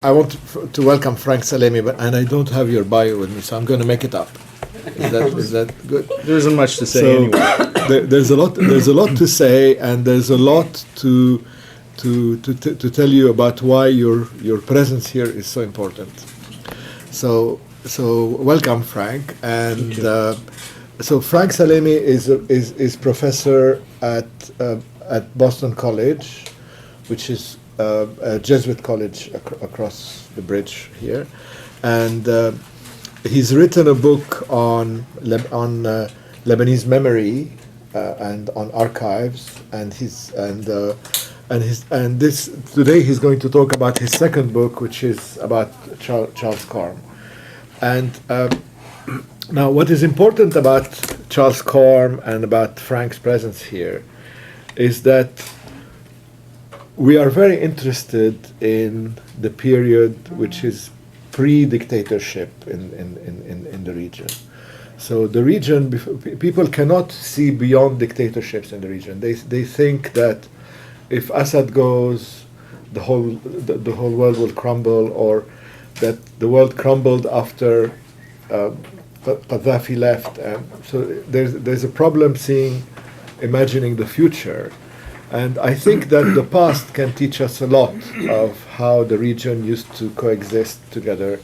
I want to welcome Franck Salameh, and I don't have your bio with me, so I'm going to make it up. Is that good? There isn't much to say anyway. There's a lot to say, and there's a lot to tell you about why your presence here is so important. So welcome, Franck, and so Franck Salameh is professor at Boston College, which is a Jesuit college across the bridge here, and he's written a book on Lebanese memory and on archives, and this today he's going to talk about his second book, which is about Charles Corm. And now, what is important about Charles Corm and about Franck's presence here is that we are very interested in the period which is pre-dictatorship in the region. So the region, people cannot see beyond dictatorships in the region. They think that if Assad goes, the whole world will crumble, or that the world crumbled after Gaddafi left. So there's a problem imagining the future. And I think that the past can teach us a lot of how the region used to coexist together.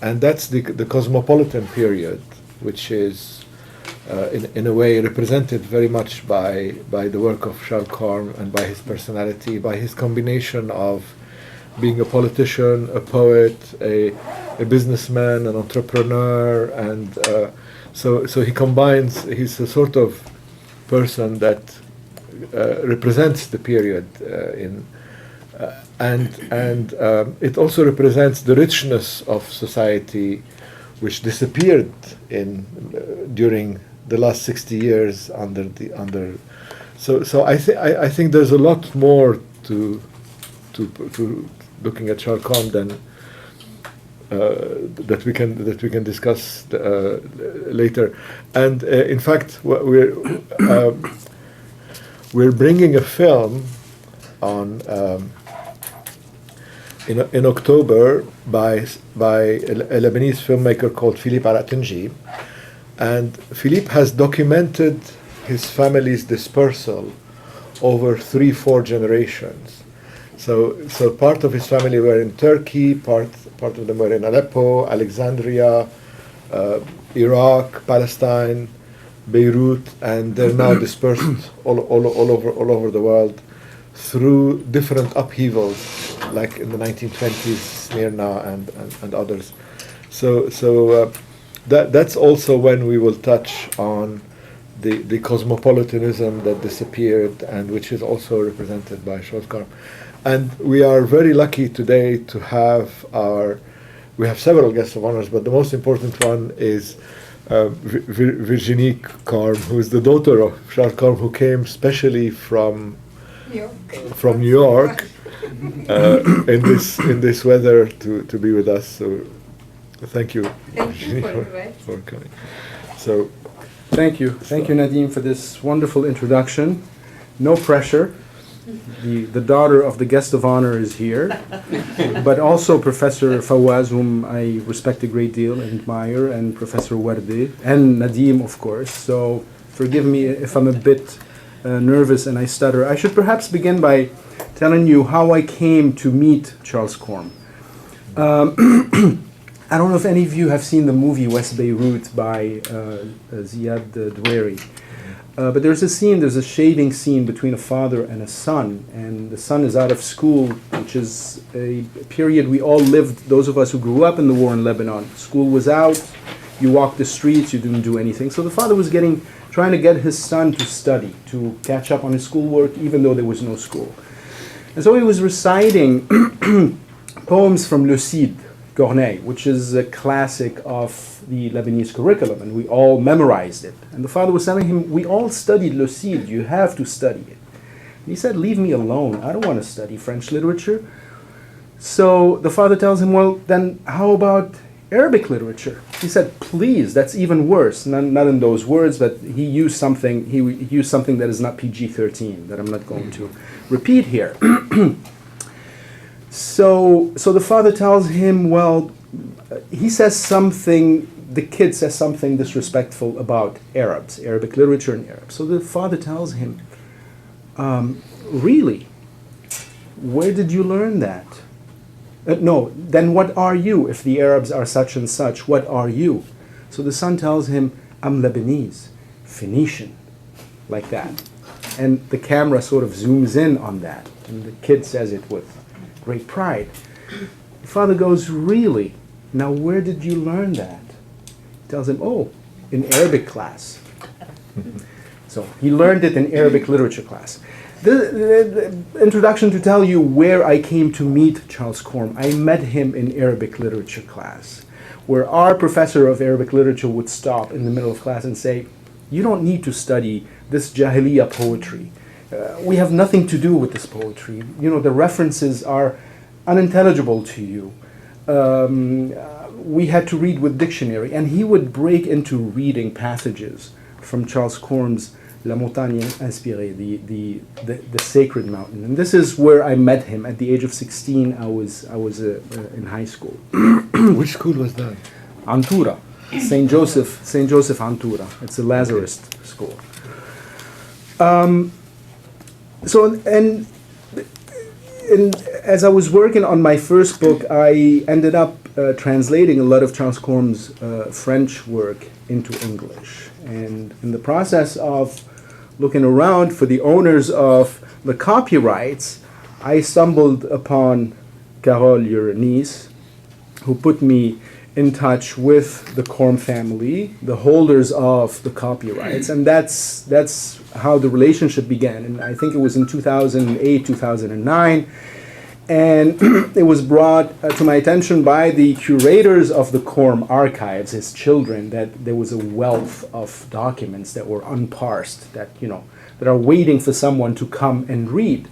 And that's the cosmopolitan period, which is in a way represented very much by the work of Charles Corm and by his personality, by his combination of being a politician, a poet, a businessman, an entrepreneur, and so he combines. He's a sort of person that represents the period and it also represents the richness of society, which disappeared during the last 60 years under. So I think there's a lot more to looking at Charles Corm than that we can discuss later. And in fact, we're bringing a film on in October by a Lebanese filmmaker called Philippe Aratenji, and Philippe has documented his family's dispersal over 3-4 generations. So part of his family were in Turkey, part of them were in Aleppo, Alexandria, Iraq, Palestine, Beirut, and they're now dispersed all over the world through different upheavals, like in the 1920s, Smyrna and others. So that's also when we will touch on the cosmopolitanism that disappeared and which is also represented by Charles Corm. And we are very lucky today to have we have several guests of honors, but the most important one is Virginie Corm, who is the daughter of Charles Corm, who came specially from New York in this weather to be with us. So thank you, Virginie, for coming. So Thank you, Nadim, for this wonderful introduction. No pressure. The daughter of the guest of honor is here, but also Professor Fawaz, whom I respect a great deal and admire, and Professor Wardi, and Nadim, of course. So forgive me if I'm a bit nervous and I stutter. I should perhaps begin by telling you how I came to meet Charles Corm. I don't know if any of you have seen the movie West Beirut by Ziad Doueri. But there's a shading scene between a father and a son, and the son is out of school, which is a period we all lived, those of us who grew up in the war in Lebanon. School was out, you walked the streets, you didn't do anything. So the father was trying to get his son to study, to catch up on his schoolwork, even though there was no school. And so he was reciting poems from Le Cid, Corneille, which is a classic of the Lebanese curriculum, and we all memorized it. And the father was telling him, we all studied Le Cid, you have to study it. And he said, leave me alone, I don't want to study French literature. So the father tells him, well, then how about Arabic literature? He said, please, that's even worse. Not in those words, but he used something that is not PG-13, that I'm not going to repeat here. So the father tells him, well, he says something, the kid says something disrespectful about Arabs, Arabic literature and Arabs. So the father tells him, really? Where did you learn that? No, then what are you? If the Arabs are such and such, what are you? So the son tells him, I'm Lebanese, Phoenician, like that. And the camera sort of zooms in on that. And the kid says it with great pride. The father goes, really? Now where did you learn that? He tells him, oh, in Arabic class. So he learned it in Arabic literature class. The introduction to tell you where I came to meet Charles Corm. I met him in Arabic literature class, where our professor of Arabic literature would stop in the middle of class and say, you don't need to study this Jahiliyyah poetry. We have nothing to do with this poetry. You know, the references are unintelligible to you. We had to read with dictionary. And he would break into reading passages from Charles Corm's La Montagne Inspirée, the sacred mountain. And this is where I met him at the age of 16. I was in high school. Which school was that? Antura, St. Joseph Antura. It's a Lazarist school. And as I was working on my first book, I ended up translating a lot of Charles Corm's French work into English. And in the process of looking around for the owners of the copyrights, I stumbled upon Carole, your niece, who put me in touch with the Corm family, the holders of the copyrights, and that's how the relationship began. And I think it was in 2008, 2009, and it was brought to my attention by the curators of the Corm archives, his children, that there was a wealth of documents that were unparsed, that are waiting for someone to come and read.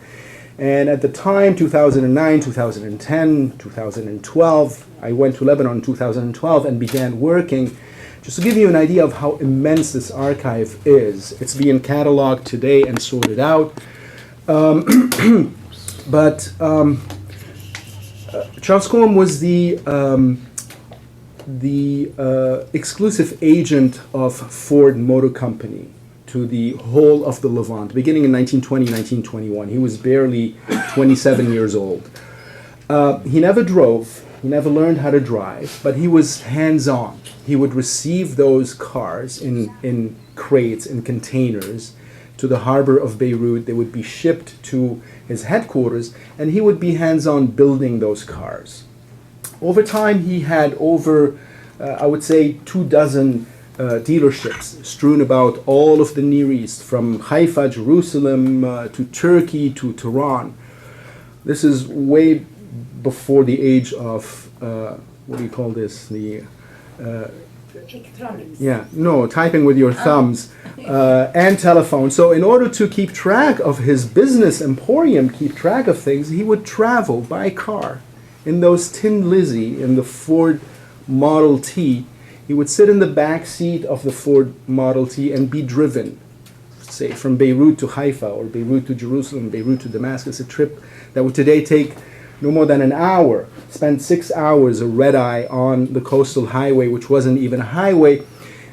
And at the time, 2009, 2010, 2012, I went to Lebanon in 2012 and began working. Just to give you an idea of how immense this archive is, it's being cataloged today and sorted out. But Charles Corm was the exclusive agent of Ford Motor Company to the whole of the Levant, beginning in 1920, 1921. He was barely 27 years old. He never drove, he never learned how to drive, but he was hands-on. He would receive those cars in crates, in containers, to the harbor of Beirut. They would be shipped to his headquarters, and he would be hands-on building those cars. Over time, he had over, I would say, 24 dealerships strewn about all of the Near East, from Haifa, Jerusalem, to Turkey, to Tehran. This is way before the age of, what do you call this? The electronics. Yeah, no, typing with your thumbs, and telephone. So in order to keep track of his business emporium, keep track of things, he would travel by car in those Tin Lizzie, in the Ford Model T. He would sit in the back seat of the Ford Model T and be driven, say, from Beirut to Haifa, or Beirut to Jerusalem, Beirut to Damascus, a trip that would today take no more than an hour. Spent 6 hours, a red eye, on the coastal highway, which wasn't even a highway.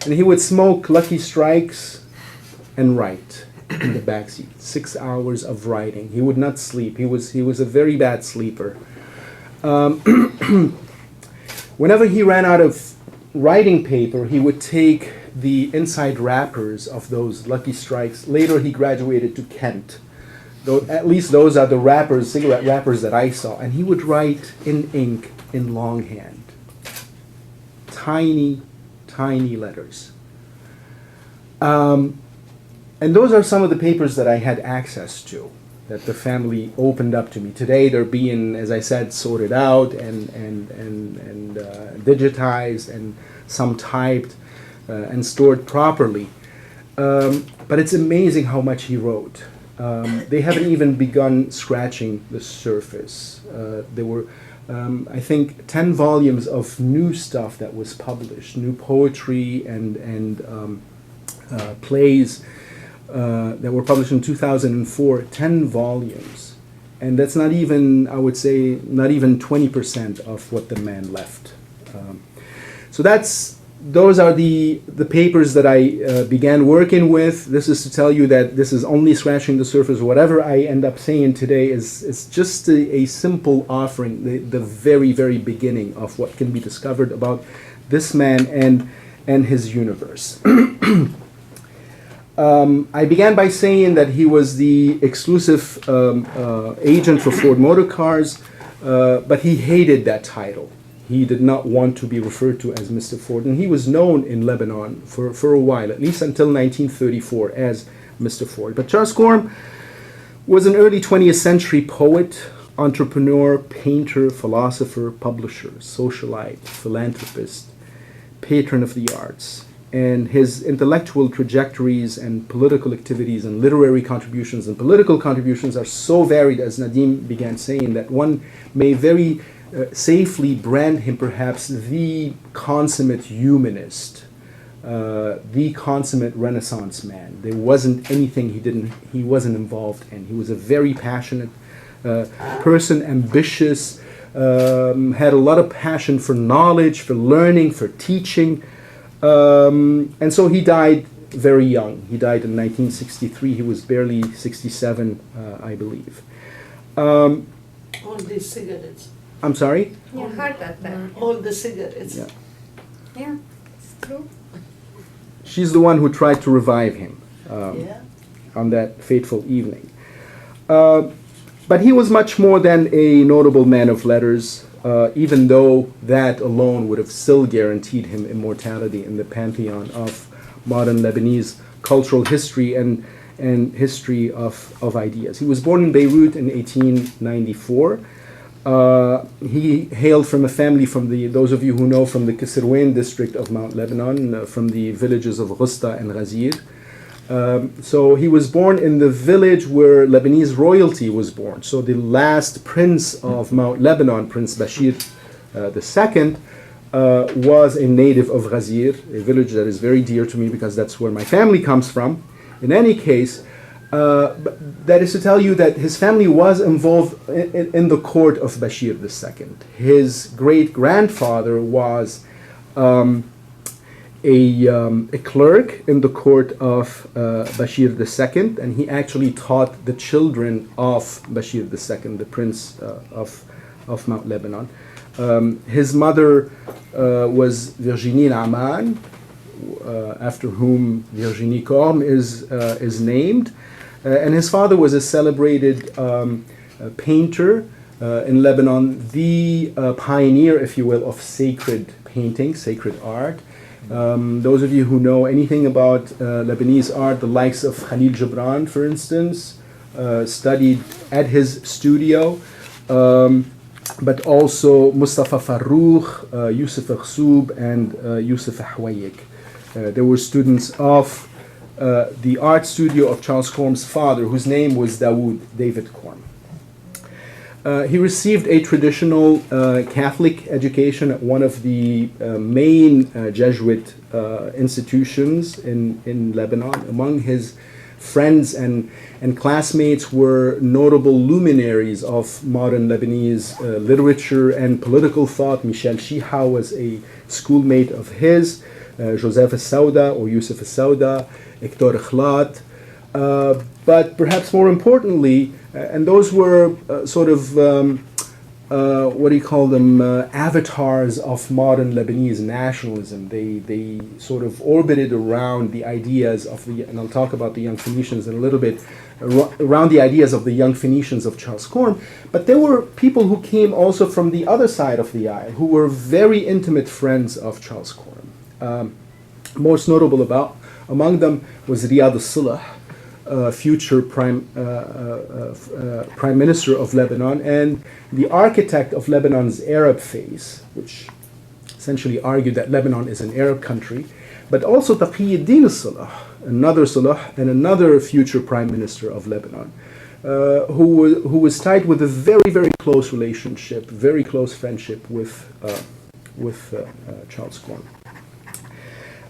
And he would smoke Lucky Strikes and write in the back seat. 6 hours of writing. He would not sleep. He was a very bad sleeper. Whenever he ran out of writing paper, he would take the inside wrappers of those Lucky Strikes. Later, he graduated to Kent. Though, at least those are the wrappers, cigarette wrappers that I saw. And he would write in ink in longhand. Tiny, tiny letters. And those are some of the papers that I had access to, that the family opened up to me. Today they're being, as I said, sorted out and digitized, and some typed and stored properly. But it's amazing how much he wrote. They haven't even begun scratching the surface. There were, I think, 10 volumes of new stuff that was published, new poetry and plays that were published in 2004, 10 volumes. And that's not even, I would say, not even 20% of what the man left. So those are the papers that I began working with. This is to tell you that this is only scratching the surface. Whatever I end up saying today is just a simple offering, the very, very beginning of what can be discovered about this man and his universe. I began by saying that he was the exclusive agent for Ford Motor Cars, but he hated that title. He did not want to be referred to as Mr. Ford, and he was known in Lebanon for a while, at least until 1934, as Mr. Ford. But Charles Corm was an early 20th century poet, entrepreneur, painter, philosopher, publisher, socialite, philanthropist, patron of the arts. And his intellectual trajectories and political activities and literary contributions and political contributions are so varied, as Nadim began saying, that one may very safely brand him perhaps the consummate humanist, the consummate Renaissance man. There wasn't anything he wasn't involved in. He was a very passionate person, ambitious, had a lot of passion for knowledge, for learning, for teaching. And so he died very young. He died in 1963. He was barely 67, I believe. All these cigarettes. I'm sorry? Yeah, heart attack. All the cigarettes. Yeah. Yeah, it's true. She's the one who tried to revive him Yeah. on that fateful evening. But he was much more than a notable man of letters, even though that alone would have still guaranteed him immortality in the pantheon of modern Lebanese cultural history and history of ideas. He was born in Beirut in 1894. He hailed from a family from those of you who know, from the Kisirwain district of Mount Lebanon, from the villages of Ghusta and Ghazir. So he was born in the village where Lebanese royalty was born. So the last prince of Mount Lebanon, Prince Bashir II, was a native of Ghazir, a village that is very dear to me because that's where my family comes from. In any case, that is to tell you that his family was involved in the court of Bashir II. His great-grandfather was a clerk in the court of Bashir II, and he actually taught the children of Bashir II, the prince of Mount Lebanon. His mother was Virginie Aman, after whom Virginie Corm is named. And his father was a celebrated painter in Lebanon, the pioneer, if you will, of sacred painting, sacred art. Those of you who know anything about Lebanese art, the likes of Khalil Gibran, for instance, studied at his studio, but also Mustafa Farroukh, Yusuf Akhsoub, and Yusuf Ahwayik. They were students of the art studio of Charles Corm's father, whose name was David Corm. He received a traditional Catholic education at one of the main Jesuit institutions in Lebanon. Among his friends and classmates were notable luminaries of modern Lebanese literature and political thought. Michel Chiha was a schoolmate of his, Joseph Sauda or Yusuf Sauda, Hector Khlat, but perhaps more importantly, and those were what do you call them, avatars of modern Lebanese nationalism. They sort of orbited around the ideas of and I'll talk about the young Phoenicians in a little bit, around the ideas of the young Phoenicians of Charles Corm, but there were people who came also from the other side of the aisle, who were very intimate friends of Charles Corm. Most notable among them was Riyad al-Sulah, future prime minister of Lebanon, and the architect of Lebanon's Arab phase, which essentially argued that Lebanon is an Arab country, but also Taqiyuddin al-Sulah, another Sulah, and another future prime minister of Lebanon, who was tied with a very, very close relationship, very close friendship with Charles Corm.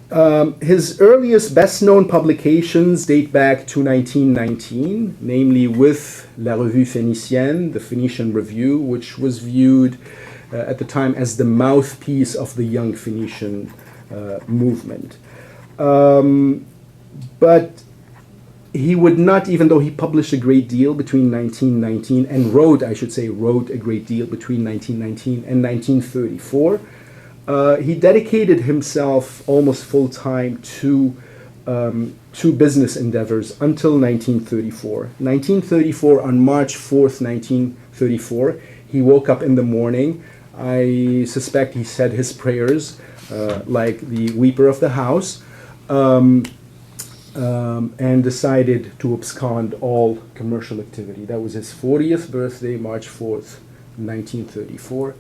His earliest best-known publications date back to 1919, namely with La Revue Phénicienne, the Phoenician Review, which was viewed at the time as the mouthpiece of the young Phoenician movement. But he would not, even though he published a great deal between 1919 and wrote a great deal between 1919 and 1934, he dedicated himself almost full time to business endeavors until 1934. 1934, on March 4th, 1934, he woke up in the morning. I suspect he said his prayers like the weeper of the house, and decided to abscond all commercial activity. That was his 40th birthday, March 4th, 1934.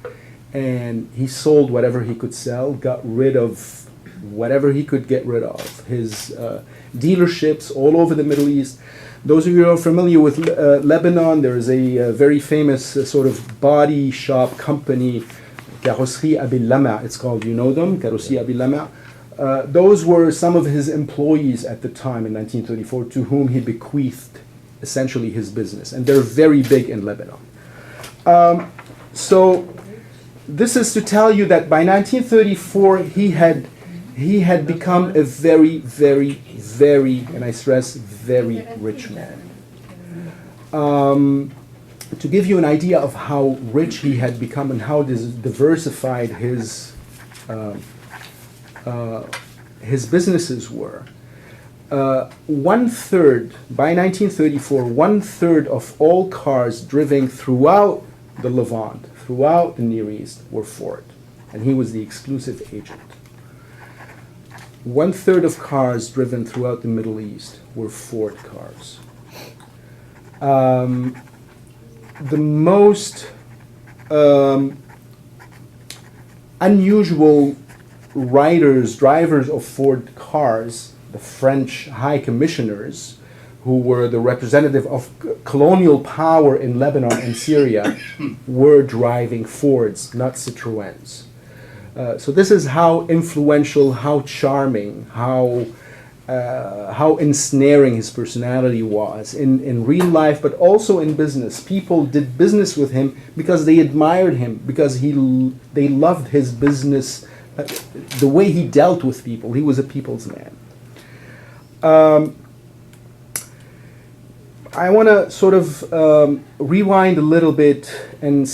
And he sold whatever he could sell, got rid of whatever he could get rid of. His dealerships all over the Middle East. Those of you who are familiar with Lebanon, there is a very famous sort of body shop company, Carrosserie Abil Lama, it's called. You know them, Carrosserie Abil Lama. Those were some of his employees at the time in 1934 to whom he bequeathed essentially his business. And they're very big in Lebanon. So this is to tell you that by 1934 he had become a very, very, very, and I stress, very rich man. To give you an idea of how rich he had become and how diversified his businesses were, one third, by 1934, one third of all cars driven throughout the Levant, throughout the Near East, were Ford, and he was the exclusive agent. One third of cars driven throughout the Middle East were Ford cars. The most unusual drivers of Ford cars, the French high commissioners, who were the representative of colonial power in Lebanon and Syria, were driving Fords, not Citroëns. So this is how influential, how charming, how ensnaring his personality was in real life, but also in business. People did business with him because they admired him, because they loved his business, the way he dealt with people. He was a people's man. I want to sort of rewind a little bit and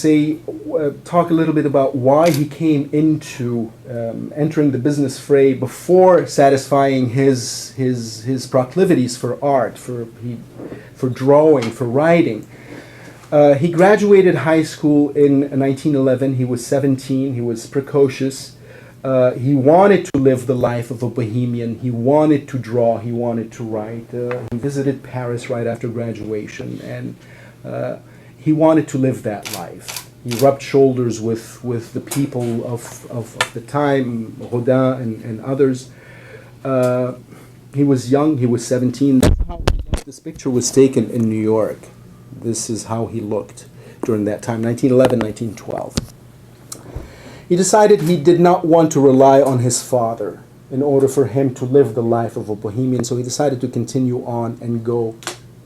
talk a little bit about why he came into entering the business fray before satisfying his proclivities for art, for drawing, for writing. He graduated high school in 1911. He was 17. He was precocious. He wanted to live the life of a bohemian. He wanted to draw. He wanted to write. He visited Paris right after graduation, and he wanted to live that life. He rubbed shoulders with the people of the time, Rodin and others. He was young. He was 17. That's how this picture was taken in New York. This is how he looked during that time, 1911, 1912. He decided he did not want to rely on his father in order for him to live the life of a bohemian, so he decided to continue on and go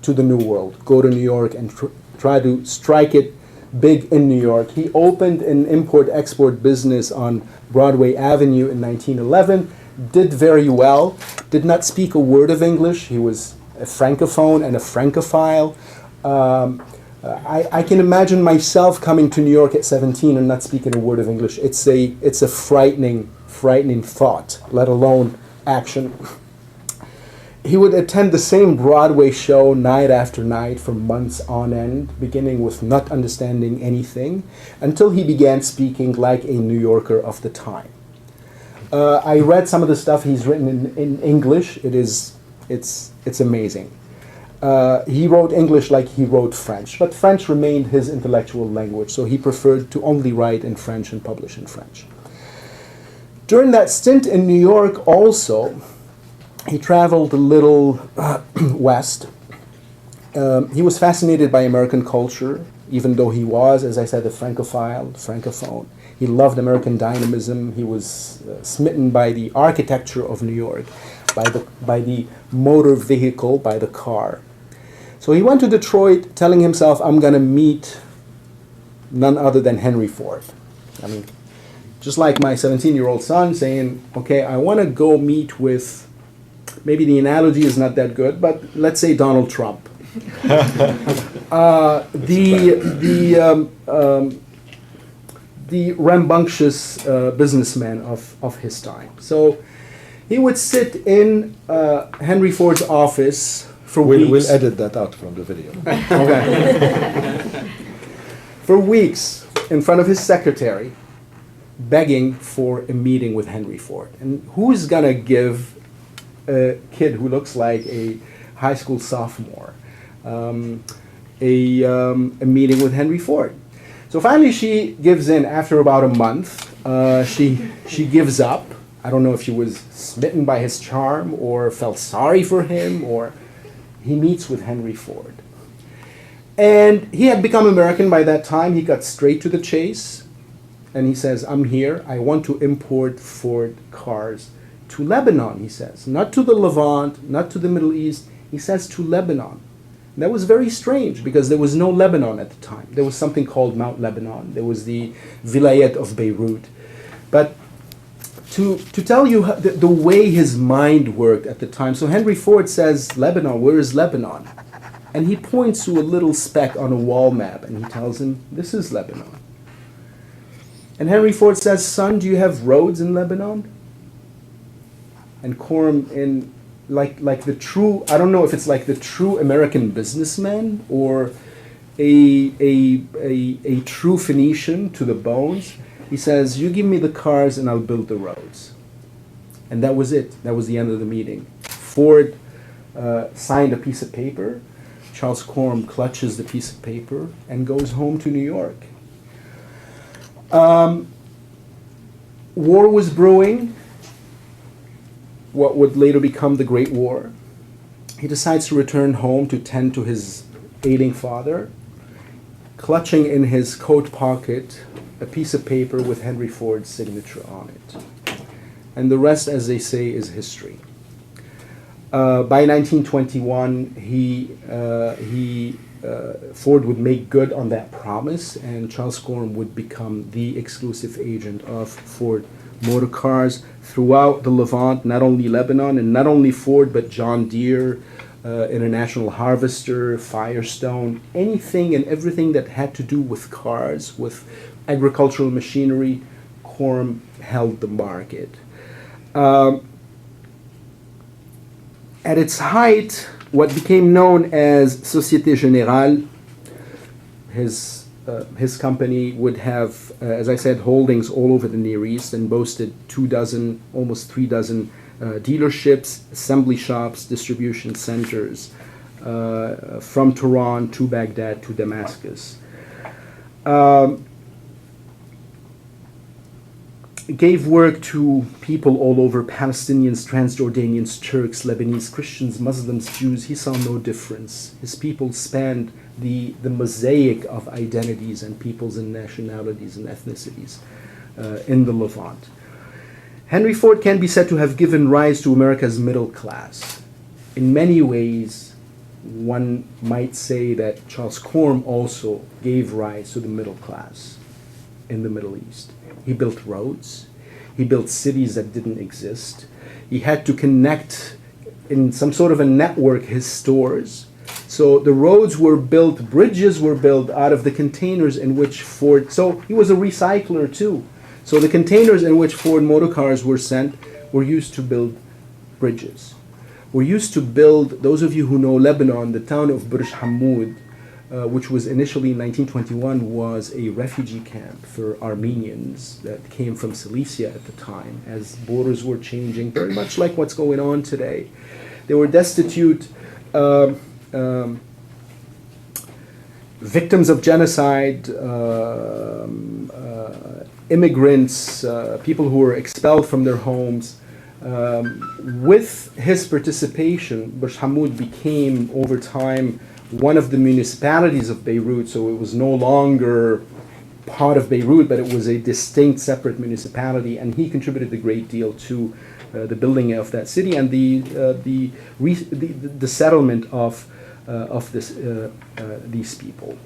to the New World, go to New York and try to strike it big in New York. He opened an import-export business on Broadway Avenue in 1911, did very well, did not speak a word of English. He was a francophone and a francophile. I can imagine myself coming to New York at 17 and not speaking a word of English. It's a frightening thought, let alone action. He would attend the same Broadway show night after night for months on end, beginning with not understanding anything, until he began speaking like a New Yorker of the time. I read some of the stuff he's written in English. It's amazing. He wrote English like he wrote French, but French remained his intellectual language, so he preferred to only write in French and publish in French. During that stint in New York also, he traveled a little west. He was fascinated by American culture. even though he was, as I said, a Francophone. He loved American dynamism. He was smitten by the architecture of New York, by the motor vehicle, by the car. So he went to Detroit telling himself, I'm going to meet none other than Henry Ford. I mean, just like my 17-year-old son saying, okay, I want to go meet with, maybe the analogy is not that good, but let's say Donald Trump. The rambunctious businessman of his time. So he would sit in Henry Ford's office for weeks. We'll edit that out from the video. Okay. For weeks in front of his secretary, begging for a meeting with Henry Ford. And who's going to give a kid who looks like a high school sophomore a meeting with Henry Ford? So finally she gives in after about a month. She gives up. I don't know if she was smitten by his charm or felt sorry for him, or he meets with Henry Ford. And he had become American by that time. He got straight to the chase. And he says, I'm here. I want to import Ford cars to Lebanon, he says. Not to the Levant, not to the Middle East. He says to Lebanon. And that was very strange because there was no Lebanon at the time. There was something called Mount Lebanon. There was the Vilayet of Beirut. But to tell you the way his mind worked at the time, so Henry Ford says, Lebanon, where is Lebanon? And he points to a little speck on a wall map and he tells him, this is Lebanon. And Henry Ford says, son, do you have roads in Lebanon? And Corm, in like the true, I don't know if it's like the true American businessman or a true Phoenician to the bones, he says, you give me the cars and I'll build the roads. And that was it. That was the end of the meeting. Ford signed a piece of paper. Charles Corm clutches the piece of paper and goes home to New York. War was brewing, what would later become the Great War. He decides to return home to tend to his ailing father, clutching in his coat pocket a piece of paper with Henry Ford's signature on it. And the rest, as they say, is history. By 1921, Ford would make good on that promise, and Charles Corm would become the exclusive agent of Ford Motor Cars throughout the Levant, not only Lebanon, and not only Ford, but John Deere, International Harvester, Firestone, anything and everything that had to do with cars, with agricultural machinery. Corm held the market. At its height, what became known as Société Générale, his company would have, as I said, holdings all over the Near East and boasted 24, almost 36 dealerships, assembly shops, distribution centers, from Tehran to Baghdad to Damascus. Gave work to people all over, Palestinians, Transjordanians, Turks, Lebanese, Christians, Muslims, Jews. He saw no difference. His people spanned the mosaic of identities and peoples and nationalities and ethnicities in the Levant. Henry Ford can be said to have given rise to America's middle class. In many ways, one might say that Charles Corm also gave rise to the middle class in the Middle East. He built roads. He built cities that didn't exist. He had to connect in some sort of a network his stores. So the roads were built, bridges were built out of the containers in which Ford, so he was a recycler too. So the containers in which Ford motor cars were sent were used to build bridges. Were used to build, those of you who know Lebanon, the town of Burj Hammoud, which was initially in 1921 was a refugee camp for Armenians that came from Cilicia at the time, as borders were changing, very much like what's going on today. They were destitute victims of genocide, immigrants, people who were expelled from their homes. With his participation, Burj Hammoud became, over time, one of the municipalities of Beirut, so it was no longer part of Beirut, but it was a distinct, separate municipality, and he contributed a great deal to the building of that city and the settlement of these people.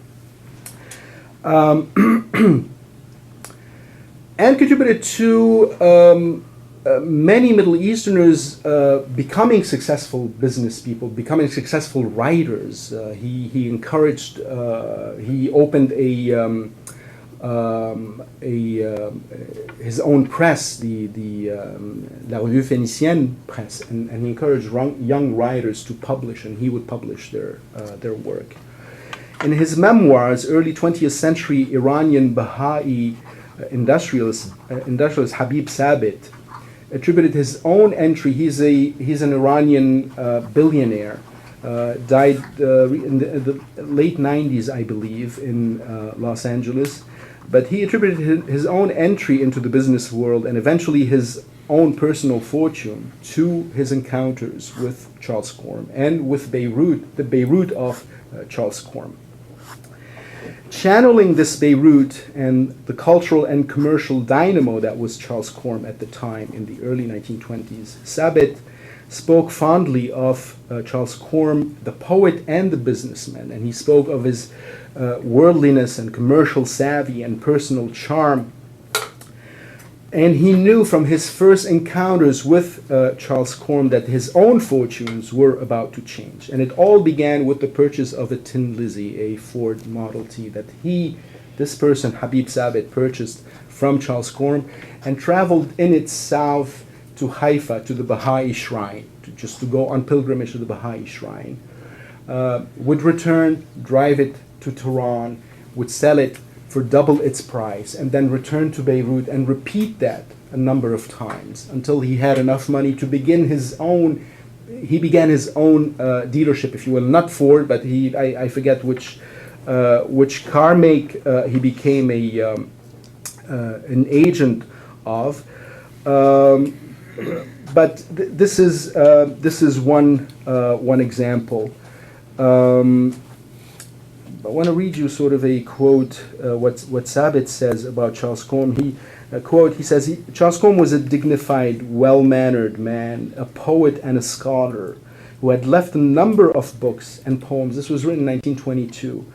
And contributed to many Middle Easterners becoming successful business people, becoming successful writers. He encouraged, he opened his own press, the La Revue Phénicienne press, and he encouraged young writers to publish, and he would publish their work. In his memoirs, early 20th century Iranian Baha'i industrialist Habib Sabit attributed his own entry. He's an Iranian billionaire. Died in the late 90s, I believe, in Los Angeles. But he attributed his own entry into the business world and eventually his own personal fortune to his encounters with Charles Corm and with Beirut, the Beirut of Charles Corm. Channeling this Beirut and the cultural and commercial dynamo that was Charles Corm at the time in the early 1920s, Sabit spoke fondly of Charles Corm, the poet and the businessman, and he spoke of his worldliness and commercial savvy and personal charm. And he knew from his first encounters with Charles Corm that his own fortunes were about to change. And it all began with the purchase of a Tin Lizzie, a Ford Model T, that this person, Habib Sabit, purchased from Charles Corm and traveled in it south to Haifa, to the Baha'i shrine, just to go on pilgrimage to the Baha'i shrine. Would return, drive it to Tehran, would sell it for double its price, and then return to Beirut and repeat that a number of times until he had enough money to begin his own. He began his own dealership, if you will, not Ford, but I forget which car make he became an agent of. But this is one example. I want to read you sort of a quote, what Sabit says about Charles Corm. He says, Charles Corm was a dignified, well-mannered man, a poet and a scholar, who had left a number of books and poems. This was written in 1922.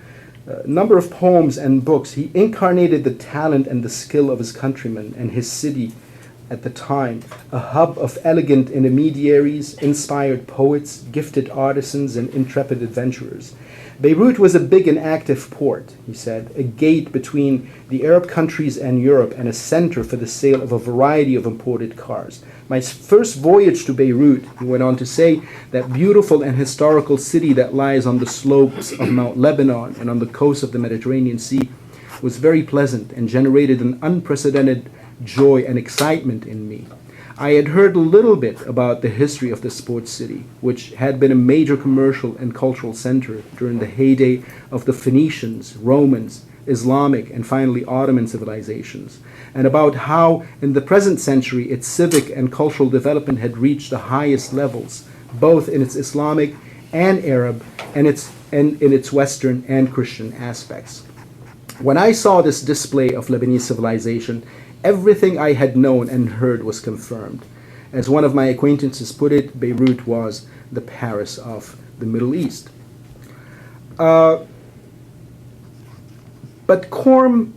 A number of poems and books. He incarnated the talent and the skill of his countrymen and his city at the time, a hub of elegant intermediaries, inspired poets, gifted artisans, and intrepid adventurers. Beirut was a big and active port, he said, a gate between the Arab countries and Europe and a center for the sale of a variety of imported cars. My first voyage to Beirut, he went on to say, that beautiful and historical city that lies on the slopes of Mount Lebanon and on the coast of the Mediterranean Sea, was very pleasant and generated an unprecedented joy and excitement in me. I had heard a little bit about the history of the sports city, which had been a major commercial and cultural center during the heyday of the Phoenicians, Romans, Islamic, and finally Ottoman civilizations, and about how in the present century its civic and cultural development had reached the highest levels, both in its Islamic and Arab and in its Western and Christian aspects. When I saw this display of Lebanese civilization, everything I had known and heard was confirmed. As one of my acquaintances put it, Beirut was the Paris of the Middle East. But Corm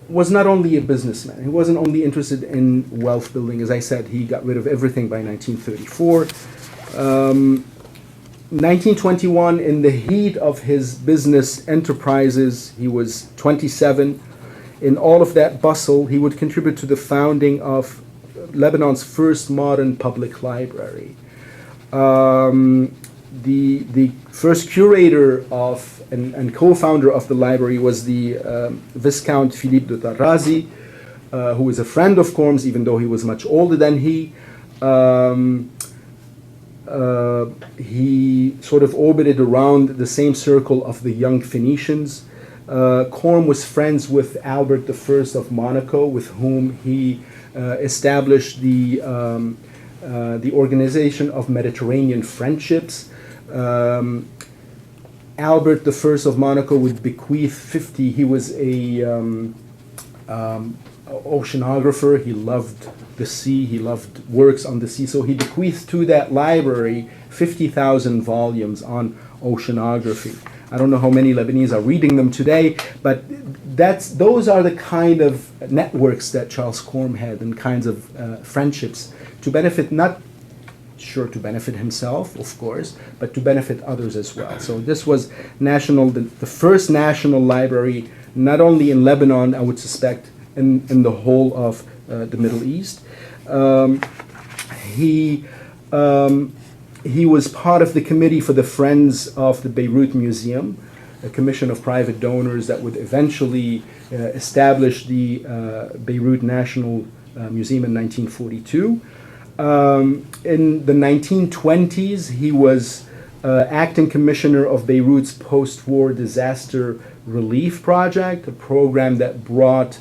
was not only a businessman. He wasn't only interested in wealth building. As I said, he got rid of everything by 1934. 1921, in the heat of his business enterprises, he was 27. In all of that bustle, he would contribute to the founding of Lebanon's first modern public library. The first curator of and co-founder of the library was the Viscount Philippe de Tarrazi, who was a friend of Corm's, even though he was much older than he. He sort of orbited around the same circle of the young Phoenicians. Corm was friends with Albert I of Monaco, with whom he established the the organization of Mediterranean friendships. Albert I of Monaco would bequeath 50. He was a oceanographer. He loved the sea. He loved works on the sea. So he bequeathed to that library 50,000 volumes on oceanography. I don't know how many Lebanese are reading them today, but those are the kind of networks that Charles Corm had, and kinds of friendships to benefit, not sure to benefit himself, of course, but to benefit others as well. So this was the first national library, not only in Lebanon, I would suspect, in the whole of the Middle East. He was part of the committee for the Friends of the Beirut Museum, a commission of private donors that would eventually establish the Beirut National Museum in 1942. In the 1920s, he was acting commissioner of Beirut's post-war disaster relief project, a program that brought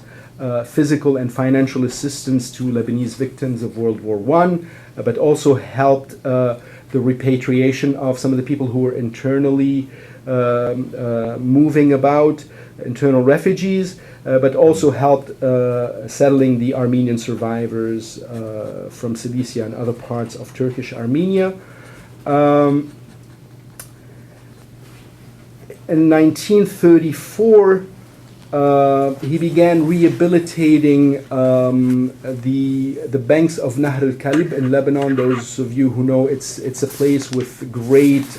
physical and financial assistance to Lebanese victims of World War I, but also helped the repatriation of some of the people who were internally moving about, internal refugees, but also helped settling the Armenian survivors from Cilicia and other parts of Turkish Armenia. In 1934, he began rehabilitating the banks of Nahr al-Kalb in Lebanon. Those of you who know, it's a place with great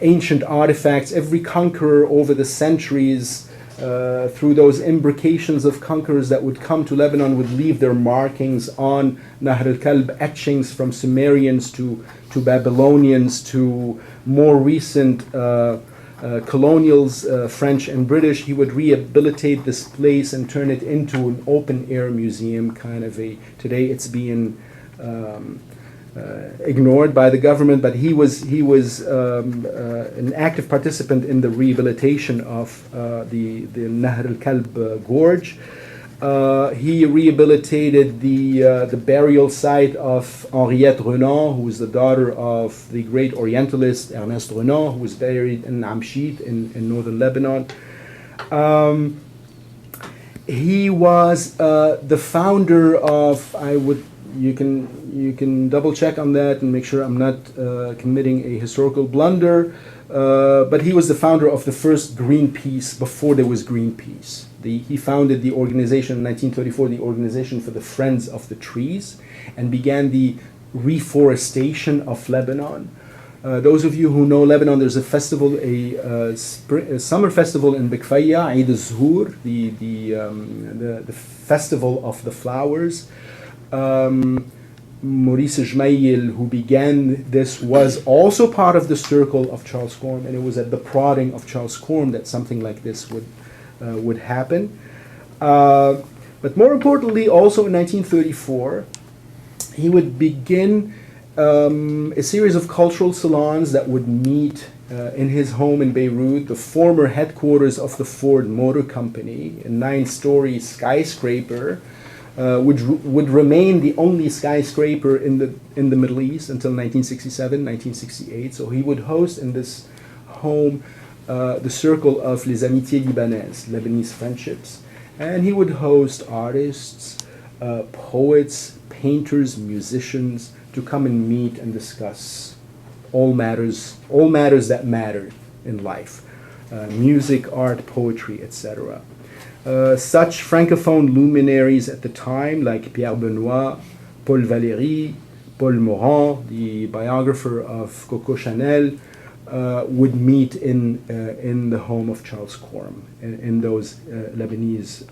ancient artifacts. Every conqueror over the centuries, through those imbrications of conquerors that would come to Lebanon, would leave their markings on Nahr al-Kalb, etchings from Sumerians to Babylonians to more recent colonials, French and British. He would rehabilitate this place and turn it into an open-air museum, kind of today it's being ignored by the government, but he was an active participant in the rehabilitation of the Nahr al-Kalb gorge. He rehabilitated the burial site of Henriette Renan, who was the daughter of the great Orientalist Ernest Renan, who was buried in Amshit in northern Lebanon. He was the founder of, you can double check on that and make sure I'm not committing a historical blunder, but he was the founder of the first Greenpeace before there was Greenpeace. He founded the organization in 1934, the Organization for the Friends of the Trees, and began the reforestation of Lebanon. Those of you who know Lebanon, there's a festival, a summer festival in Bikfaya, Eid al-Zuhur, the festival of the flowers. Maurice Jmail, who began this, was also part of the circle of Charles Corm, and it was at the prodding of Charles Corm that something like this would happen. But more importantly, also in 1934, he would begin a series of cultural salons that would meet in his home in Beirut, the former headquarters of the Ford Motor Company, a 9-story skyscraper, which would remain the only skyscraper in the Middle East until 1967, 1968. So he would host in this home the circle of Les Amitiés Libanaises, Lebanese friendships, and he would host artists, poets, painters, musicians to come and meet and discuss all matters that matter in life, music, art, poetry, etc. Such francophone luminaries at the time, like Pierre Benoit, Paul Valéry, Paul Morand, the biographer of Coco Chanel, would meet in the home of Charles Corm in those Lebanese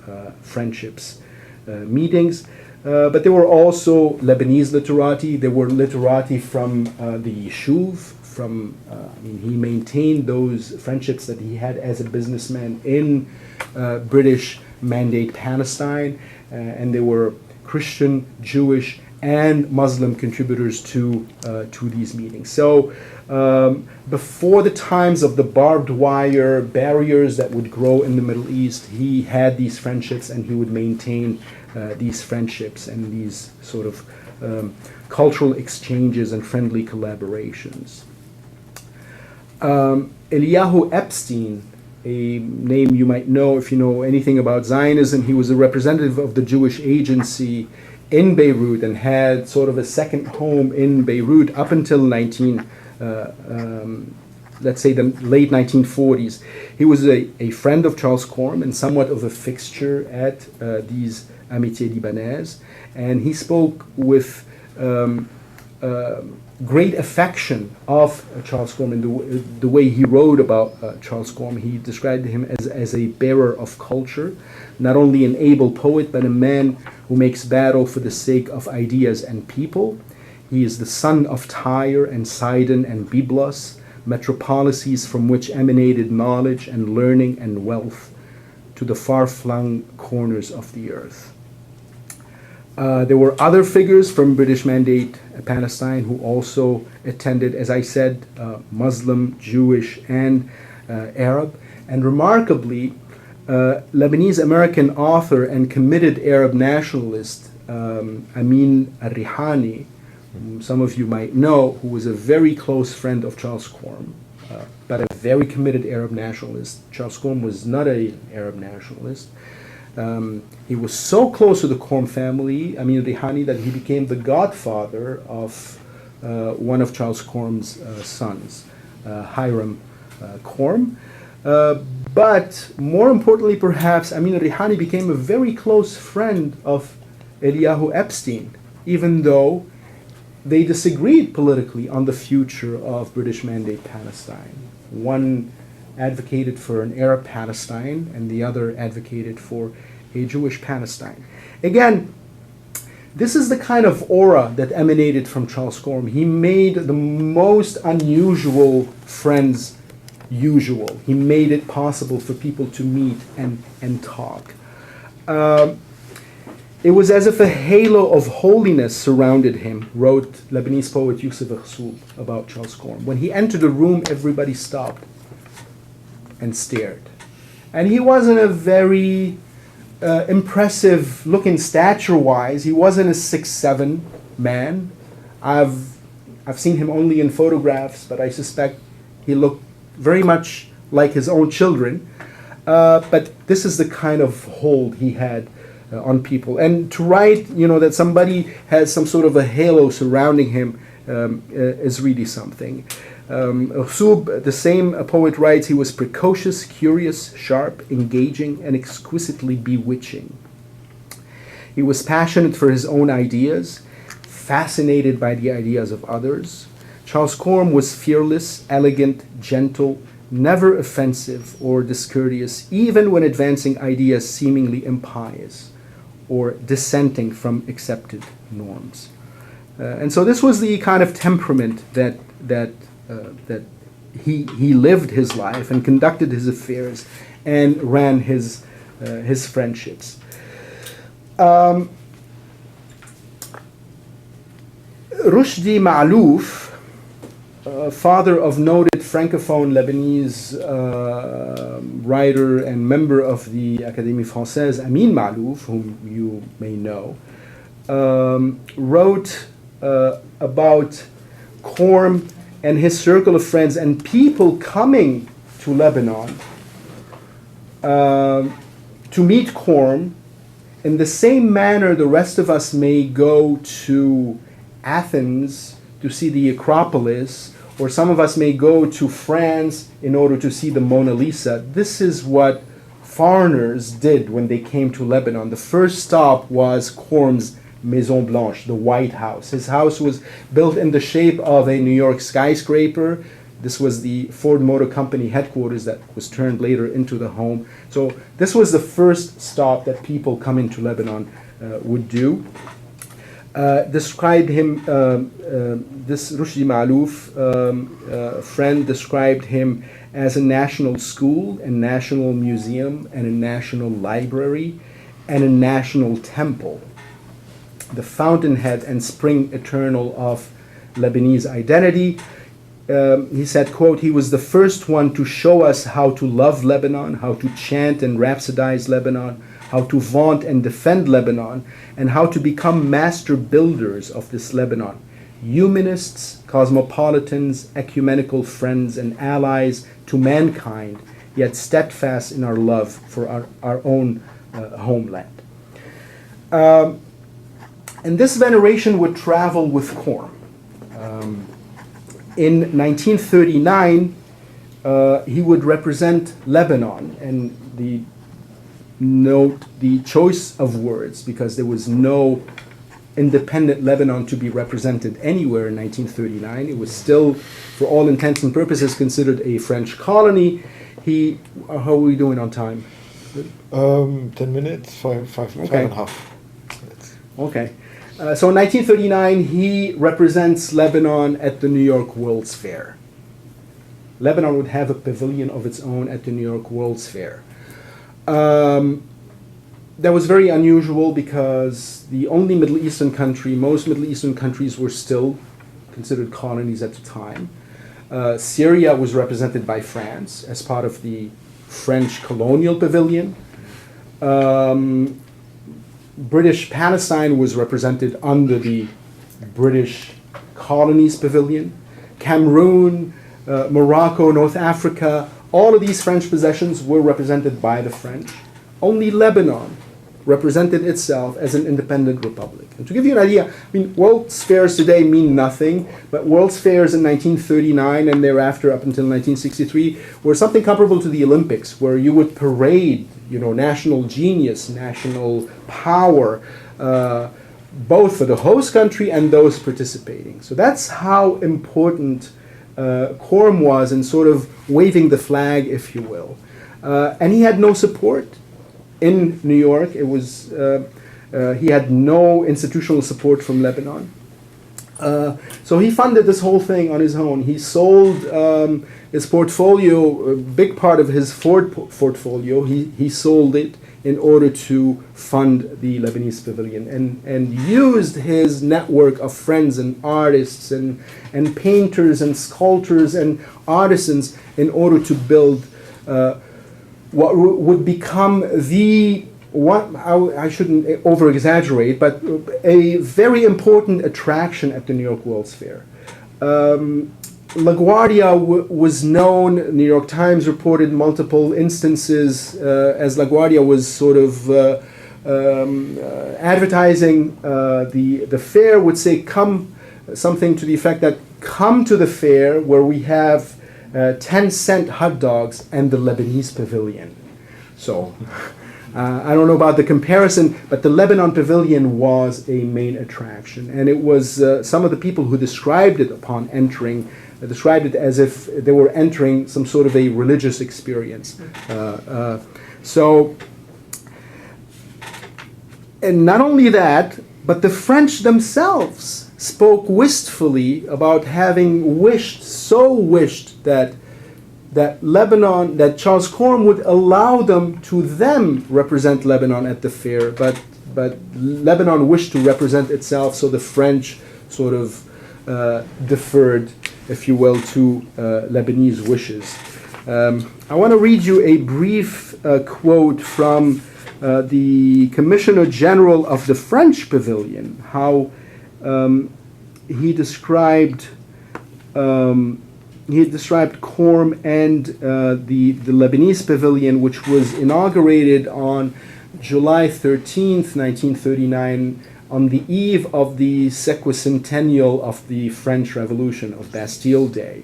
friendships meetings. But there were also Lebanese literati. There were literati from the Yishuv. He maintained those friendships that he had as a businessman in British Mandate Palestine, and there were Christian, Jewish, and Muslim contributors to these meetings. So before the times of the barbed wire barriers that would grow in the Middle East, he had these friendships, and he would maintain these friendships and these sort of cultural exchanges and friendly collaborations. Eliyahu Epstein, a name you might know if you know anything about Zionism, he was a representative of the Jewish Agency in Beirut and had sort of a second home in Beirut up until let's say the late 1940s. He was a friend of Charles Corm and somewhat of a fixture at these Amitiés Libanaises, and he spoke with great affection of Charles Corm and the way he wrote about Charles Corm. He described him as a bearer of culture, not only an able poet, but a man who makes battle for the sake of ideas and people. He is the son of Tyre and Sidon and Byblos, metropolises from which emanated knowledge and learning and wealth to the far-flung corners of the earth. There were other figures from British Mandate Palestine who also attended, as I said, Muslim, Jewish, and Arab. And remarkably, Lebanese American author and committed Arab nationalist Amin al-Rihani, whom some of you might know, who was a very close friend of Charles Corm, but a very committed Arab nationalist. Charles Corm was not an Arab nationalist. He was so close to the Corm family, Amin al-Rihani, that he became the godfather of one of Charles Corm's sons, Hiram Corm. But more importantly, perhaps, Amin al-Rihani became a very close friend of Eliyahu Epstein, even though they disagreed politically on the future of British Mandate Palestine. One advocated for an Arab Palestine, and the other advocated for a Jewish Palestine. Again, this is the kind of aura that emanated from Charles Corm. He made the most unusual friends usual. He made it possible for people to meet and talk. It was as if a halo of holiness surrounded him, wrote Lebanese poet Yusuf Akhsoub about Charles Corm. When he entered the room, everybody stopped and stared. And he wasn't a very impressive looking stature-wise. He wasn't a 6'7" man. I've seen him only in photographs, but I suspect he looked very much like his own children. But this is the kind of hold he had on people. And to write, that somebody has some sort of a halo surrounding him is really something. Akhsoub, the same poet, writes, he was precocious, curious, sharp, engaging, and exquisitely bewitching. He was passionate for his own ideas, fascinated by the ideas of others. Charles Corm was fearless, elegant, gentle, never offensive or discourteous, even when advancing ideas seemingly impious or dissenting from accepted norms. And so this was the kind of temperament that he lived his life and conducted his affairs and ran his friendships. Rushdi Ma'louf, father of noted Francophone Lebanese writer and member of the Académie Française, Amin Ma'louf, whom you may know, wrote about Corm and his circle of friends and people coming to Lebanon to meet Corm in the same manner the rest of us may go to Athens to see the Acropolis, or some of us may go to France in order to see the Mona Lisa. This is what foreigners did when they came to Lebanon. The first stop was Corm's Maison Blanche, the White House. His house was built in the shape of a New York skyscraper. This was the Ford Motor Company headquarters that was turned later into the home. So this was the first stop that people coming to Lebanon would do. Described him, this Rushdi Ma'louf friend described him as a national school, a national museum, and a national library, and a national temple. The fountainhead and spring eternal of Lebanese identity. he said, quote, "He was the first one to show us how to love Lebanon, how to chant and rhapsodize Lebanon, how to vaunt and defend Lebanon, and how to become master builders of this Lebanon. Humanists, cosmopolitans, ecumenical friends, and allies to mankind, yet steadfast in our love for our own homeland." And this veneration would travel with Corm. In 1939, he would represent Lebanon, and note the choice of words, because there was no independent Lebanon to be represented anywhere in 1939. It was still, for all intents and purposes, considered a French colony. How are we doing on time? 10 minutes, five Okay. and a half. Okay. So in 1939, he represents Lebanon at the New York World's Fair. Lebanon would have a pavilion of its own at the New York World's Fair. That was very unusual because the only Middle Eastern country, most Middle Eastern countries were still considered colonies at the time. Syria was represented by France as part of the French colonial pavilion. British Palestine was represented under the British colonies pavilion. Cameroon, Morocco, North Africa, all of these French possessions were represented by the French. Only Lebanon represented itself as an independent republic. And to give you an idea, I mean, World's Fairs today mean nothing, but World's Fairs in 1939 and thereafter up until 1963 were something comparable to the Olympics, where you would parade, national genius, national power, both for the host country and those participating. So that's how important Corm was in sort of waving the flag, if you will. And he had no support in New York. It was he had no institutional support from Lebanon. So he funded this whole thing on his own. He sold his portfolio, a big part of his Ford portfolio. He sold it in order to fund the Lebanese pavilion, and used his network of friends and artists and painters and sculptors and artisans in order to build what would become I shouldn't over-exaggerate, but a very important attraction at the New York World's Fair. LaGuardia was known, New York Times reported multiple instances as LaGuardia was sort of advertising the fair, would say something to the effect that, "Come to the fair where we have 10-cent hot dogs and the Lebanese pavilion." So I don't know about the comparison, but the Lebanon pavilion was a main attraction. And it was some of the people who described it upon entering, described it as if they were entering some sort of a religious experience. And not only that, but the French themselves spoke wistfully about having so wished that Lebanon, that Charles Corm would allow them to represent Lebanon at the fair, but Lebanon wished to represent itself, so the French sort of deferred, if you will, to Lebanese wishes. I want to read you a brief quote from the Commissioner General of the French Pavilion, how he described Corm and the Lebanese Pavilion, which was inaugurated on July 13th, 1939, on the eve of the sesquicentennial of the French Revolution, of Bastille Day.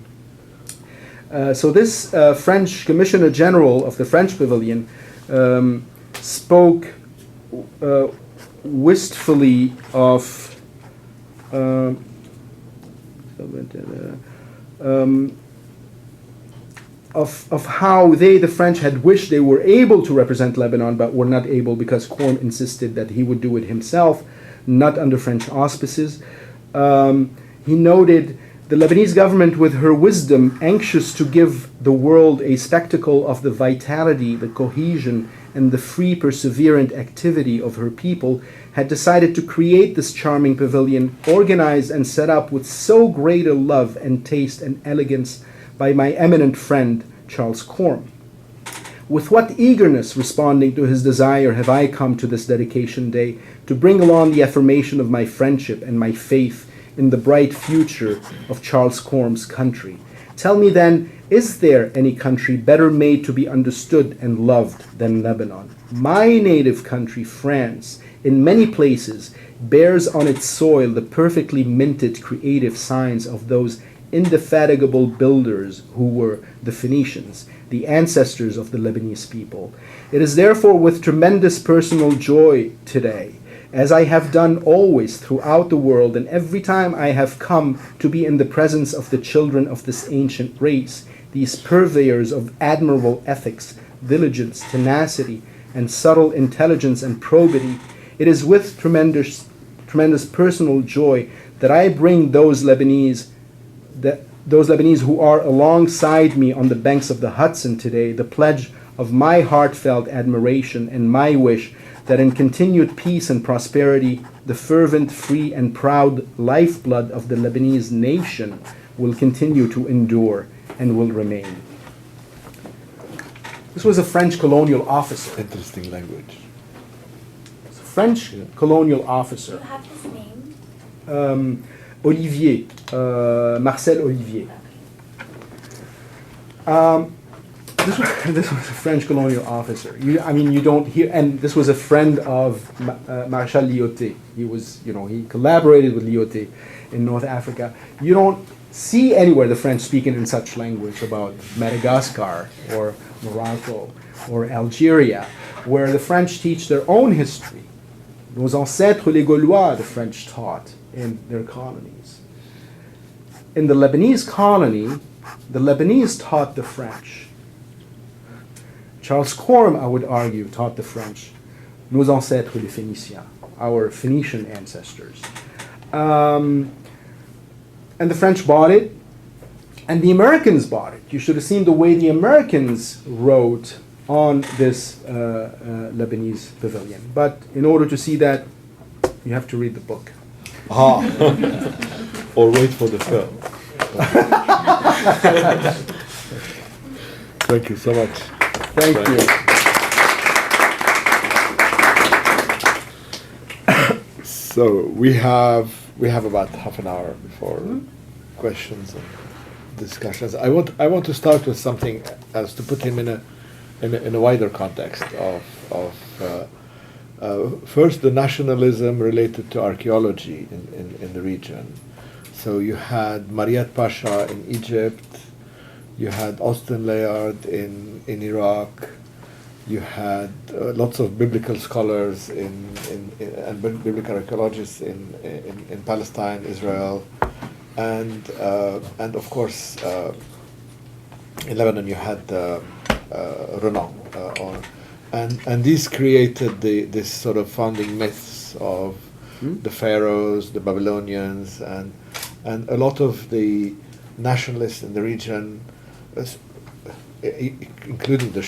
So this French Commissioner General of the French Pavilion spoke wistfully of how the French, had wished they were able to represent Lebanon, but were not able because Corm insisted that he would do it himself, not under French auspices. He noted, "The Lebanese government, with her wisdom, anxious to give the world a spectacle of the vitality, the cohesion, and the free, perseverant activity of her people, had decided to create this charming pavilion, organized and set up with so great a love and taste and elegance by my eminent friend, Charles Corm. With what eagerness, responding to his desire, have I come to this dedication day to bring along the affirmation of my friendship and my faith in the bright future of Charles Corm's country. Tell me then, is there any country better made to be understood and loved than Lebanon? My native country, France, in many places bears on its soil the perfectly minted creative signs of those indefatigable builders who were the Phoenicians, the ancestors of the Lebanese people. It is therefore with tremendous personal joy today, as I have done always throughout the world, and every time I have come to be in the presence of the children of this ancient race, these purveyors of admirable ethics, diligence, tenacity, and subtle intelligence and probity, it is with tremendous personal joy that I bring those Lebanese who are alongside me on the banks of the Hudson today the pledge of my heartfelt admiration and my wish that in continued peace and prosperity, the fervent, free, and proud lifeblood of the Lebanese nation will continue to endure and will remain. This was a French colonial officer. Interesting language. French colonial Do officer. you have his name? Olivier, Marcel Olivier. This was a French colonial officer. You don't hear, and this was a friend of Marshal Lyautey. He was, he collaborated with Lyautey in North Africa. You don't see anywhere the French speaking in such language about Madagascar or Morocco or Algeria, where the French teach their own history. Nos ancêtres les Gaulois, the French taught in their colonies. In the Lebanese colony, the Lebanese taught the French. Charles Corm, I would argue, taught the French. Nos ancêtres les Phéniciens, our Phoenician ancestors. And the French bought it, and the Americans bought it. You should have seen the way the Americans wrote on this Lebanese pavilion. But in order to see that, you have to read the book. Ah. Or wait for the film. Thank you so much. Thank you. So we have about half an hour before questions and discussions. I want to start with something else to put him in a wider context of first the nationalism related to archaeology in the region. So you had Mariette Pasha in Egypt, you had Austin Layard in Iraq, you had lots of biblical scholars and biblical archaeologists in Palestine, Israel, and of course in Lebanon you had Renan, and these created this sort of founding myths of the pharaohs, the Babylonians, and a lot of the nationalists in the region, including the